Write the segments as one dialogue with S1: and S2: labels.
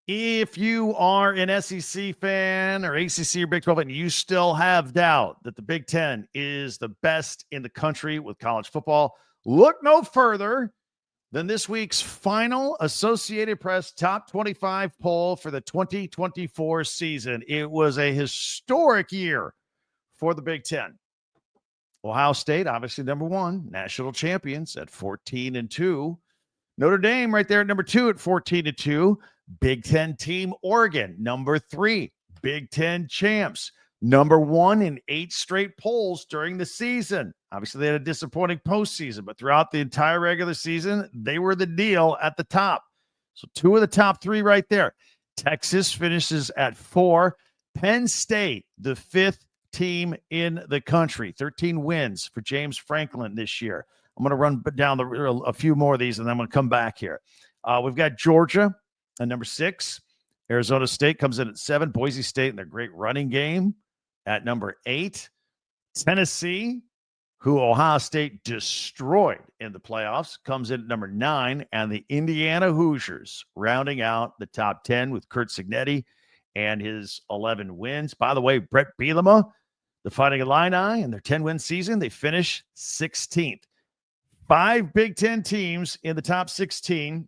S1: If you are an SEC fan or ACC or Big 12 and you still have doubt that the Big Ten is the best in the country with college football, look no further than this week's final Associated Press Top 25 poll for the 2024 season. It was a historic year for the Big Ten. Ohio State, obviously number one, national champions at 14-2. Notre Dame right there at number 2 at 14-2. Big Ten team Oregon, number 3. Big Ten champs, number 1 in 8 straight polls during the season. Obviously, they had a disappointing postseason, but throughout the entire regular season, they were the deal at the top. So 2 of the top 3 right there. Texas finishes at 4. Penn State, the 5th team in the country. 13 wins for James Franklin this year. I'm going to run down a few more of these, and then I'm going to come back here. We've got Georgia at number 6. Arizona State comes in at 7. Boise State in their great running game at number 8. Tennessee, who Ohio State destroyed in the playoffs, comes in at number 9. And the Indiana Hoosiers rounding out the top 10 with Curt Cignetti and his 11 wins. By the way, Brett Bielema, the Fighting Illini, in their 10-win season, they finish 16th. 5 Big Ten teams in the top 16,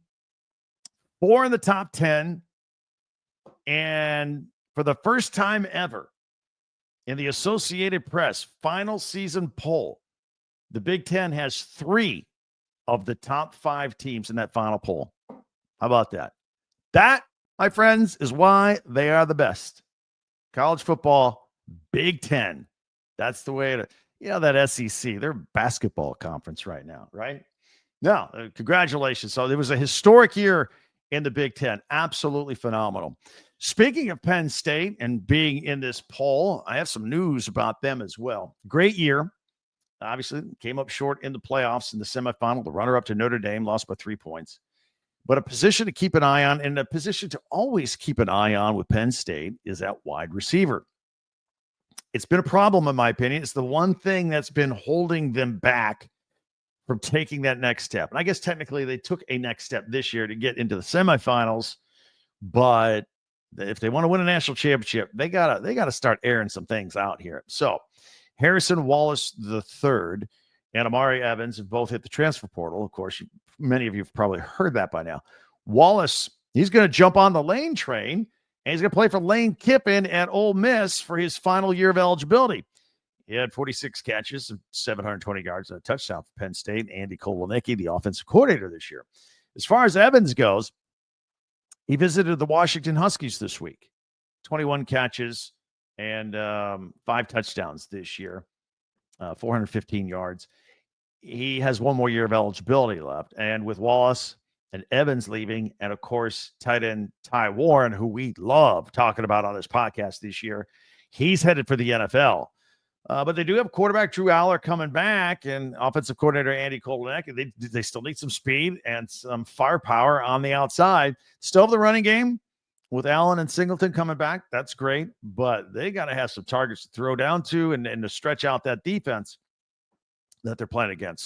S1: 4 in the top 10, and for the first time ever in the Associated Press final season poll, the Big Ten has 3 of the top 5 teams in that final poll. How about that? That, my friends, is why they are the best. College football, Big Ten. That's the way to... that SEC, they're a basketball conference right now, right? No, congratulations. So it was a historic year in the Big Ten. Absolutely phenomenal. Speaking of Penn State and being in this poll, I have some news about them as well. Great year. Obviously, came up short in the playoffs in the semifinal. The runner-up to Notre Dame lost by 3 points. But a position to keep an eye on, and a position to always keep an eye on with Penn State, is at wide receiver. It's been a problem, in my opinion. It's the one thing that's been holding them back from taking that next step. And I guess technically they took a next step this year to get into the semifinals. But if they want to win a national championship, they gotta start airing some things out here. So Harrison Wallace III and Amari Evans have both hit the transfer portal. Of course, many of you have probably heard that by now. Wallace, he's going to jump on the Lane train. And he's going to play for Lane Kiffin at Ole Miss for his final year of eligibility. He had 46 catches and 720 yards and a touchdown for Penn State. Andy Kotelnicki, the offensive coordinator this year. As far as Evans goes, he visited the Washington Huskies this week. 21 catches and 5 touchdowns this year, 415 yards. He has 1 more year of eligibility left. And with Wallace and Evans leaving, and of course, tight end Ty Warren, who we love talking about on this podcast this year, he's headed for the NFL. But they do have quarterback Drew Aller coming back, and offensive coordinator Andy Kotelnicki. They still need some speed and some firepower on the outside. Still have the running game with Allen and Singleton coming back. That's great, but they got to have some targets to throw down to and to stretch out that defense that they're playing against.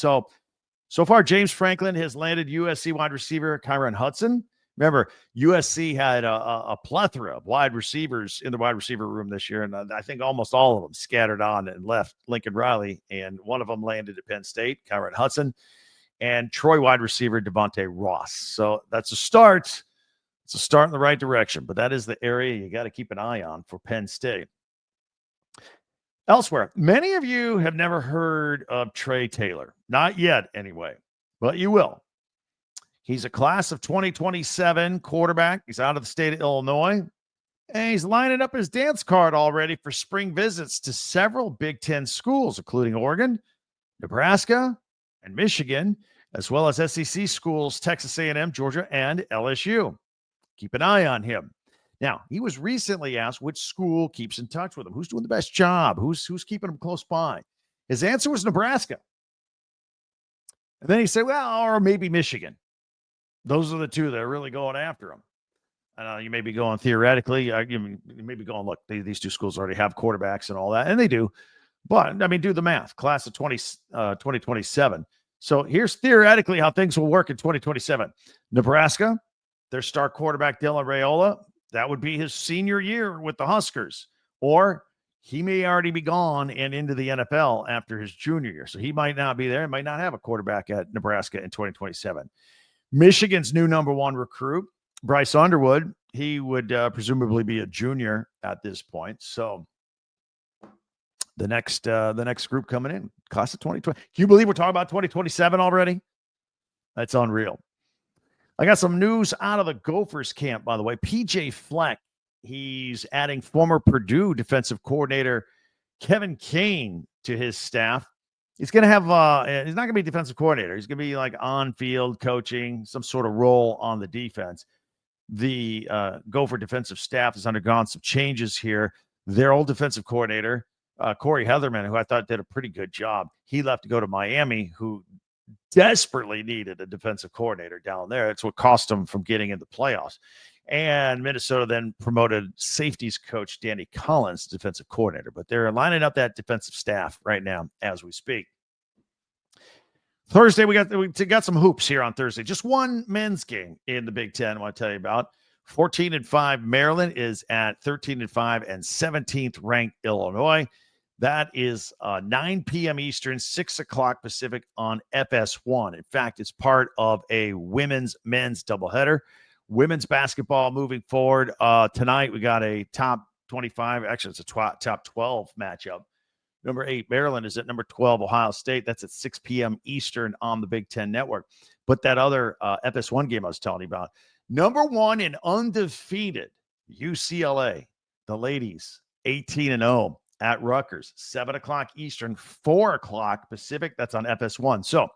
S1: So far, James Franklin has landed USC wide receiver Kyron Hudson. Remember, USC had a plethora of wide receivers in the wide receiver room this year, and I think almost all of them scattered on and left Lincoln Riley, and one of them landed at Penn State, Kyron Hudson, and Troy wide receiver Devontae Ross. So that's a start. It's a start in the right direction, but that is the area you got to keep an eye on for Penn State. Elsewhere, many of you have never heard of Trey Taylor. Not yet, anyway, but you will. He's a class of 2027 quarterback. He's out of the state of Illinois, and he's lining up his dance card already for spring visits to several Big Ten schools, including Oregon, Nebraska, and Michigan, as well as SEC schools, Texas A&M, Georgia, and LSU. Keep an eye on him. Now, he was recently asked which school keeps in touch with him. Who's doing the best job? Who's keeping him close by? His answer was Nebraska. And then he said, well, or maybe Michigan. Those are the two that are really going after him. You may be going theoretically. You may be going, look, these two schools already have quarterbacks and all that, and they do. But, I mean, do the math. Class of 2027. So here's theoretically how things will work in 2027. Nebraska Their star quarterback, Dylan Raiola, that would be his senior year with the Huskers. Or he may already be gone and into the NFL after his junior year. So he might not be there. He might not have a quarterback at Nebraska in 2027. Michigan's new number one recruit, Bryce Underwood, he would presumably be a junior at this point. So the next group coming in, class of 2020. Can you believe we're talking about 2027 already? That's unreal. I got some news out of the Gophers camp, by the way. PJ Fleck, he's adding former Purdue defensive coordinator Kevin Kane to his staff. He's going to have, he's not going to be defensive coordinator. He's going to be like on-field coaching, some sort of role on the defense. The Gopher defensive staff has undergone some changes here. Their old defensive coordinator, Corey Heatherman, who I thought did a pretty good job, he left to go to Miami, who desperately needed a defensive coordinator down there. That's what cost them from getting in the playoffs. And Minnesota then promoted safeties coach Danny Collins, defensive coordinator. But they're lining up that defensive staff right now as we speak. Thursday, we got some hoops here on Thursday. Just one men's game in the Big Ten I want to tell you about. 14-5 Maryland is at 13-5 and 17th ranked Illinois. That is 9 p.m. Eastern, 6 o'clock Pacific on FS1. In fact, it's part of a women's-men's doubleheader. Women's basketball moving forward. Tonight, we got a top 25. Actually, it's a top 12 matchup. Number 8, Maryland is at number 12, Ohio State. That's at 6 p.m. Eastern on the Big Ten Network. But that other FS1 game I was telling you about, number 1 and undefeated UCLA, the ladies, 18-0 at Rutgers, 7 o'clock Eastern, 4 o'clock Pacific. That's on FS1. So,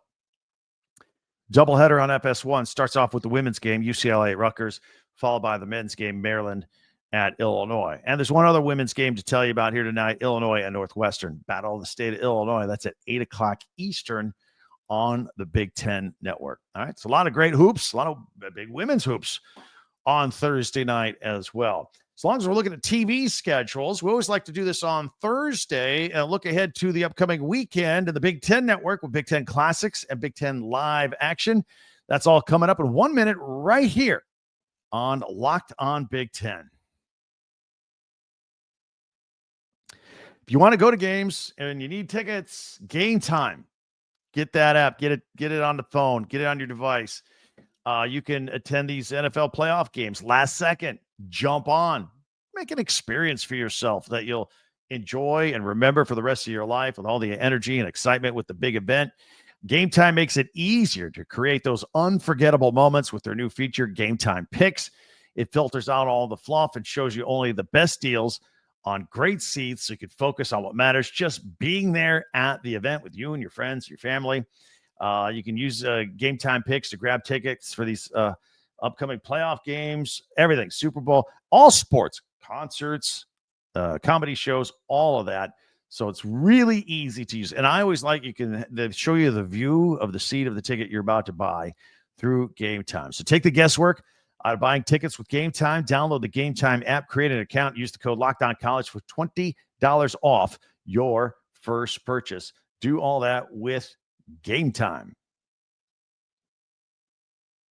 S1: doubleheader on FS1 starts off with the women's game, UCLA at Rutgers, followed by the men's game, Maryland at Illinois. And there's one other women's game to tell you about here tonight, Illinois and Northwestern. Battle of the state of Illinois. That's at 8 o'clock Eastern on the Big Ten Network. All right, so a lot of great hoops, a lot of big women's hoops on Thursday night as well. As long as we're looking at TV schedules, we always like to do this on Thursday and look ahead to the upcoming weekend in the Big Ten Network with Big Ten Classics and Big Ten Live action. That's all coming up in 1 minute right here on Locked On Big Ten. If you want to go to games and you need tickets, Game Time. Get that app. Get it on the phone. Get it on your device. You can attend these NFL playoff games last second. Jump on. Make an experience for yourself that you'll enjoy and remember for the rest of your life with all the energy and excitement with the big event. Game Time makes it easier to create those unforgettable moments with their new feature, Game Time Picks. It filters out all the fluff and shows you only the best deals on great seats so you can focus on what matters, just being there at the event with you and your friends, your family. You can use Game Time Picks to grab tickets for these upcoming playoff games, everything, Super Bowl, all sports, concerts, comedy shows, all of that. So it's really easy to use. And I always like they show you the view of the seat of the ticket you're about to buy through Game Time. So take the guesswork out of buying tickets with Game Time. Download the Game Time app, create an account, use the code LOCKEDONCollege for $20 off your first purchase. Do all that with Game Time.